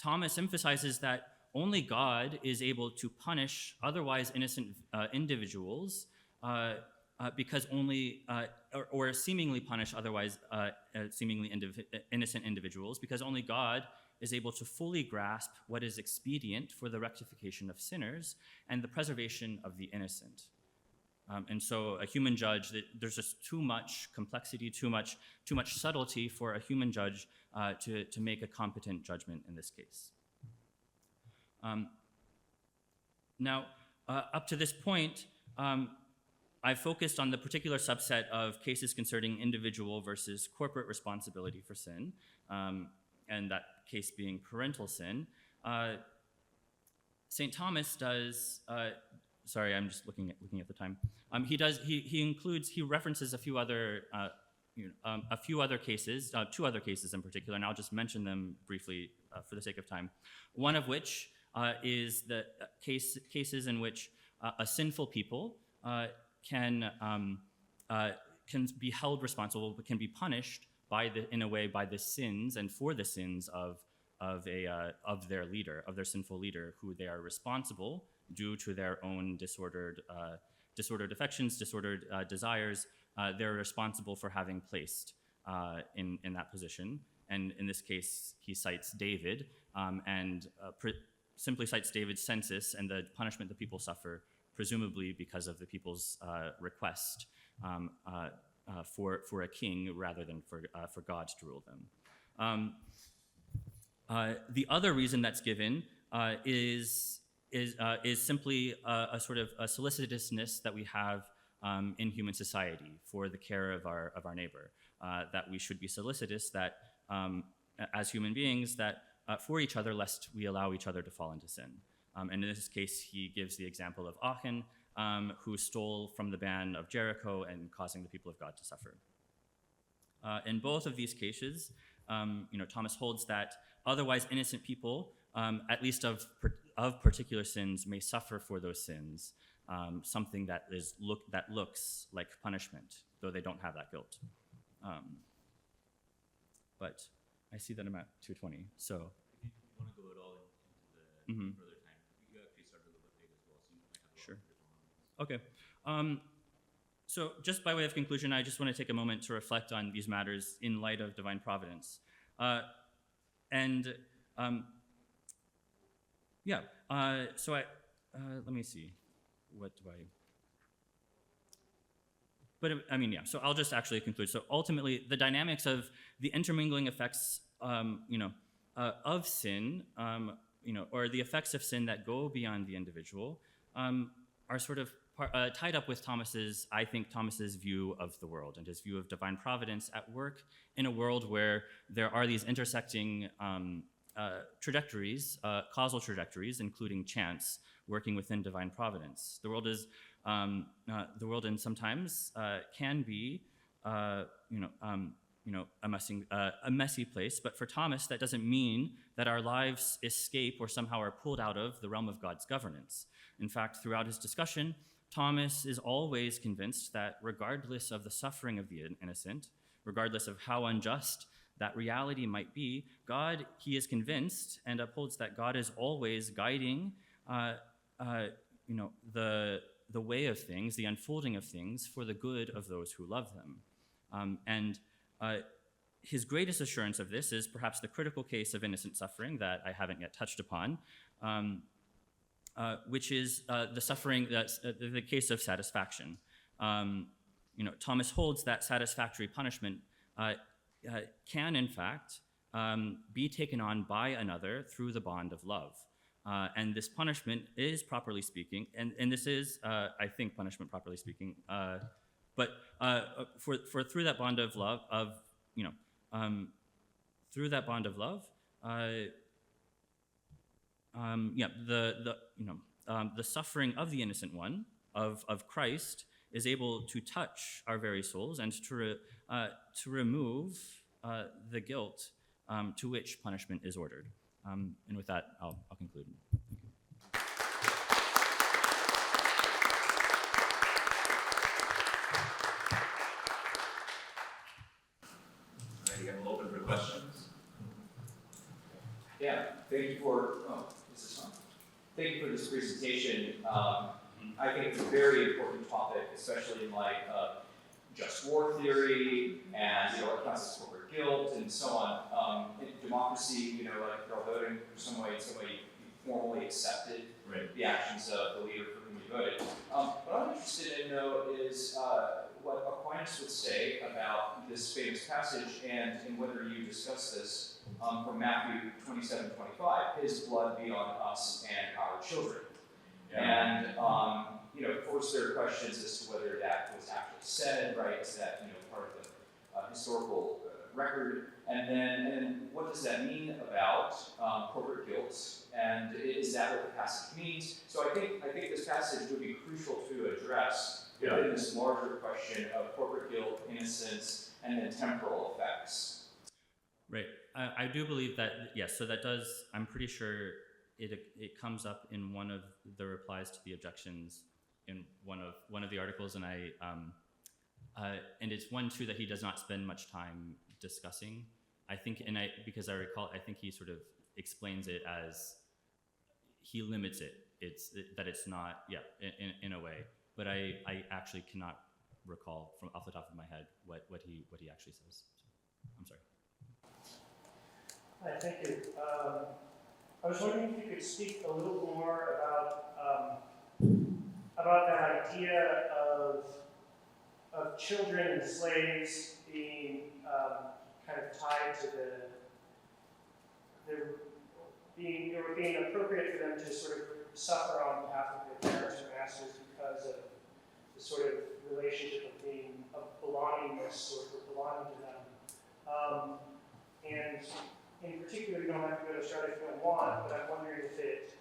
Thomas emphasizes that only God is able to punish otherwise innocent individuals because only, or seemingly punish otherwise seemingly innocent individuals, because only God is able to fully grasp what is expedient for the rectification of sinners and the preservation of the innocent. And so a human judge, there's just too much complexity, too much subtlety for a human judge to make a competent judgment in this case. Now, up to this point, I've focused on the particular subset of cases concerning individual versus corporate responsibility for sin, and that case being parental sin. St. Thomas does, sorry, I'm just looking at the time. He references a few other cases, two other cases in particular, and I'll just mention them briefly for the sake of time. One of which is the cases in which a sinful people can be held responsible, but can be punished in a way by the sins and for the sins of their leader, of their sinful leader, who they are responsible due to their own disordered affections, disordered desires. They're responsible for having placed in that position. And in this case, he cites David and simply cites David's census and the punishment the people suffer, presumably because of the people's request for a king rather than for God to rule them. The other reason that's given is simply a sort of a solicitousness that we have in human society for the care of our neighbor. That we should be solicitous that as human beings that for each other, lest we allow each other to fall into sin. And in this case, he gives the example of Achan, who stole from the band of Jericho and causing the people of God to suffer. In both of these cases, Thomas holds that otherwise innocent people, at least of particular sins, may suffer for those sins, something that looks like punishment, though they don't have that guilt. But I see that I'm at 2:20, so. If you want to go at all into the further time, you actually started a little bit late as well, so you might have a lot of Okay. So just by way of conclusion, I just want to take a moment to reflect on these matters in light of divine providence. So let me see. what do I? But I mean, yeah. So I'll just actually conclude. So ultimately, the dynamics of the intermingling effects, of sin, or the effects of sin that go beyond the individual, are sort of tied up with Thomas's view of the world and his view of divine providence at work in a world where there are these intersecting trajectories, causal trajectories, including chance, working within divine providence. The world is the world, and sometimes can be, a messy place. But for Thomas, that doesn't mean that our lives escape or somehow are pulled out of the realm of God's governance. In fact, throughout his discussion, Thomas is always convinced that regardless of the suffering of the innocent, regardless of how unjust that reality might be, he is convinced and upholds that God is always guiding, the way of things, the unfolding of things for the good of those who love them. His greatest assurance of this is perhaps the critical case of innocent suffering that I haven't yet touched upon, which is the suffering, the case of satisfaction. Thomas holds that satisfactory punishment can, in fact, be taken on by another through the bond of love. And this punishment is, properly speaking, and this is, I think, punishment properly speaking, but for through that bond of love, through that bond of love, the suffering of the innocent one, of Christ, is able to touch our very souls and to remove the guilt to which punishment is ordered. And with that, I'll conclude. Alrighty, I'm open for questions. Yeah, thank you for, thank you for this presentation. I think it's a very important topic, especially in light of just war theory and, what counts as corporate guilt and so on. In democracy, like you're all voting for some way you formally accepted the actions of the leader for whom you voted. What I'm interested in, though, is what Aquinas would say about this famous passage and whether you discuss this from Matthew 27:25, his blood be on us and our children. Yeah. And, of course, there are questions as to whether that was actually said, right? Is that, part of the historical record? And then what does that mean about corporate guilt? And is that what the passage means? So I think this passage would be crucial to address within this larger question of corporate guilt, innocence, and then temporal effects. Right. I do believe that, yes, so that does, I'm pretty sure it comes up in one of the replies to the objections in one of the articles, and and it's one too that he does not spend much time discussing. I think, because I recall, I think he sort of explains it as he limits it. That it's not, in a way. But I actually cannot recall from off the top of my head what he actually says. So, I'm sorry. Hi, thank you. I was wondering if you could speak a little more about that idea of children and slaves being kind of tied to being appropriate for them to sort of suffer on behalf of their parents or masters because of the sort of relationship of belongingness or belonging to them. And in particular, you don't have to go to start if you don't want, but I'm wondering if it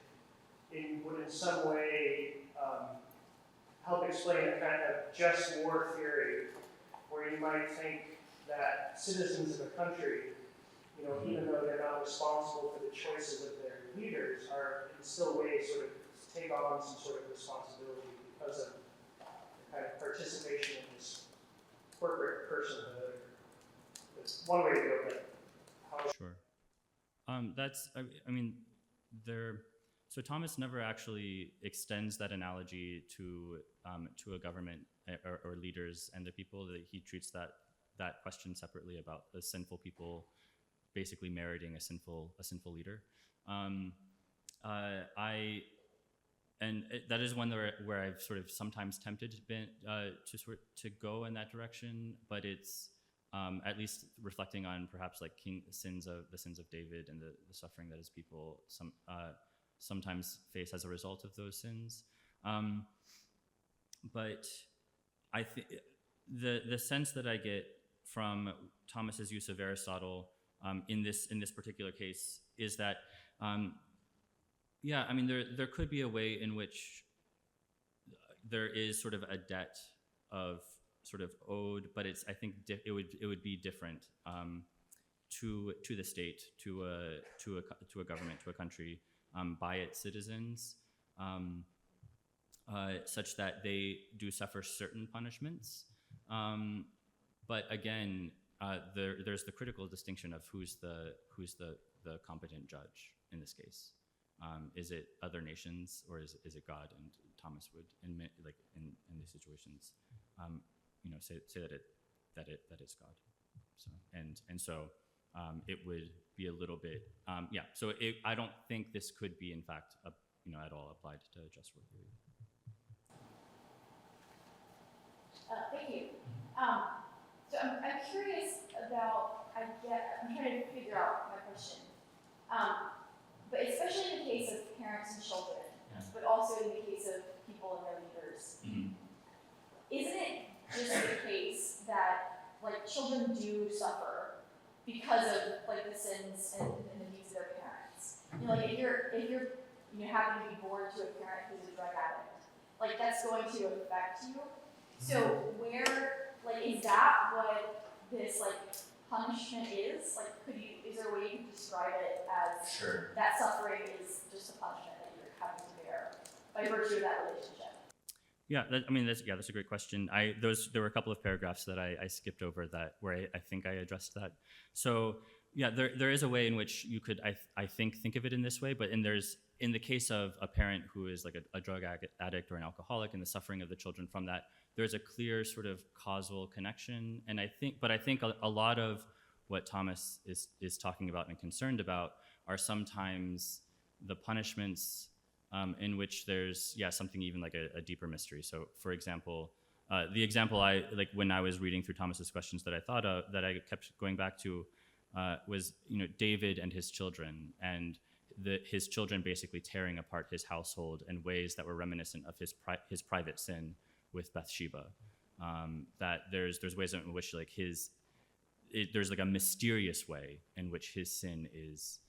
would in some way help explain a kind of just war theory, where you might think that citizens of a country, even though they're not responsible for the choices of their leaders, are in still ways sort of take on some sort of responsibility because of the kind of participation in this corporate personhood. It's one way to go, but how? Sure. So Thomas never actually extends that analogy to a government or leaders and the people. That he treats that question separately about the sinful people basically meriting a sinful leader. that is one where I've sort of sometimes tempted to go in that direction, but it's at least reflecting on perhaps like the sins of David and the suffering that his people sometimes face as a result of those sins. But I think the sense that I get from Thomas's use of Aristotle in this particular case is that there could be a way in which there is sort of a debt of sort of owed, but I think it would be different to the state, to a government, to a country, by its citizens, such that they do suffer certain punishments. But again, there's the critical distinction of who's the competent judge in this case. Is it other nations or is it God? And Thomas would, in these situations, say that it's God. So so it would be a little bit So I don't think this could be in fact at all applied to just war theory. Thank you. So I'm curious about, I'm trying to figure out my question. But especially in the case of parents and children, but also in the case of people and their leaders, isn't it just the case that children do suffer because of the sins and the needs of their parents? If you're happen to be born to a parent who's a drug addict, that's going to affect you. So where, is that what this, punishment is? Is there a way you can describe it as Sure. that suffering is just a punishment that you're having to bear by virtue of that relationship? Yeah, that's a great question. There were a couple of paragraphs that I skipped over where I think I addressed that. So yeah, there is a way in which you could I think of it in this way, but in the case of a parent who is a drug addict or an alcoholic and the suffering of the children from that, there's a clear sort of causal connection. And I think a lot of what Thomas is talking about and concerned about are sometimes the punishments in which there's something even a deeper mystery. So for example, the example when I was reading through Thomas's questions that I thought of, that I kept going back to, was David and his children, and his children basically tearing apart his household in ways that were reminiscent of his private sin with Bathsheba. That there's ways in which there's a mysterious way in which his sin is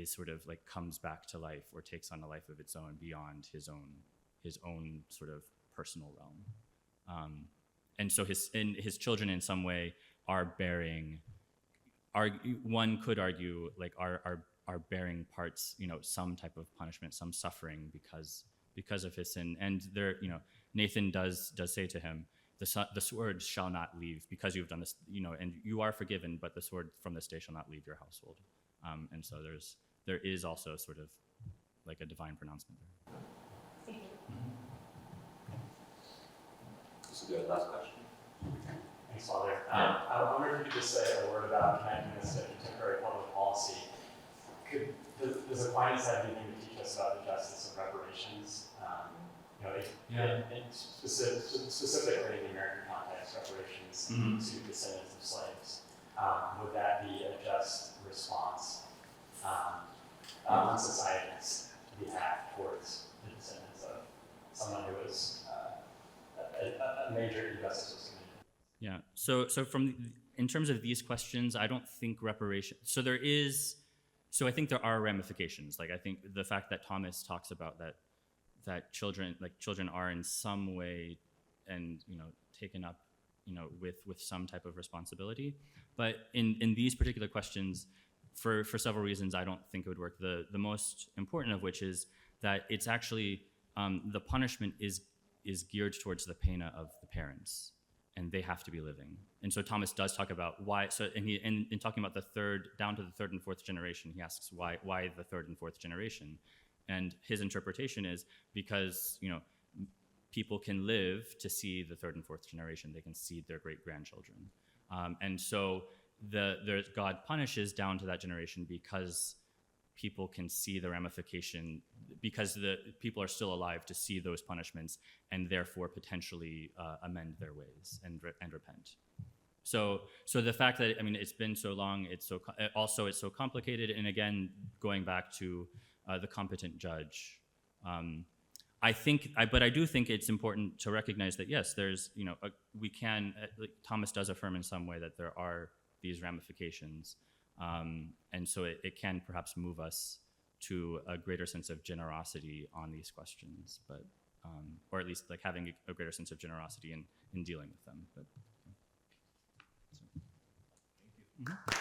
sort of comes back to life or takes on a life of its own beyond his own sort of personal realm. And so his children in some way are bearing, one could argue, are bearing parts, some type of punishment, some suffering because of his sin. And there, Nathan does say to him, the sword shall not leave, because you've done this, and you are forgiven, but the sword from this day shall not leave your household. And so there is also sort of a divine pronouncement there. Thank you. This will be our last question. Thanks, Father. I wonder if you could just say a word about Enabnit and contemporary public policy. Does Aquinas have anything to teach us about the justice of reparations? Specifically in the American context, reparations to descendants of slaves. Would that be a just response on society's behalf towards the descendants of someone who was a major injustice was committed? Yeah. So in terms of these questions, I don't think reparations. So I think there are ramifications. I think the fact that Thomas talks about that children are in some way and taken up with some type of responsibility, but in these particular questions, for several reasons, I don't think it would work. The most important of which is that it's actually the punishment is geared towards the pena of the parents, and they have to be living. And so Thomas does talk about why. So in talking about the third down to the third and fourth generation, he asks why the third and fourth generation, and his interpretation is because people can live to see the third and fourth generation. They can see their great grandchildren, and so God punishes down to that generation because people can see the ramification, because the people are still alive to see those punishments and therefore potentially amend their ways and repent. So the fact that, I mean, it's been so long, it's so complicated, and again, going back to the competent judge, but I do think it's important to recognize that yes, there's, we can, like Thomas does affirm in some way that there are these ramifications, and so it can perhaps move us to a greater sense of generosity on these questions, but or at least like having a greater sense of generosity in dealing with them. But, so. Thank you.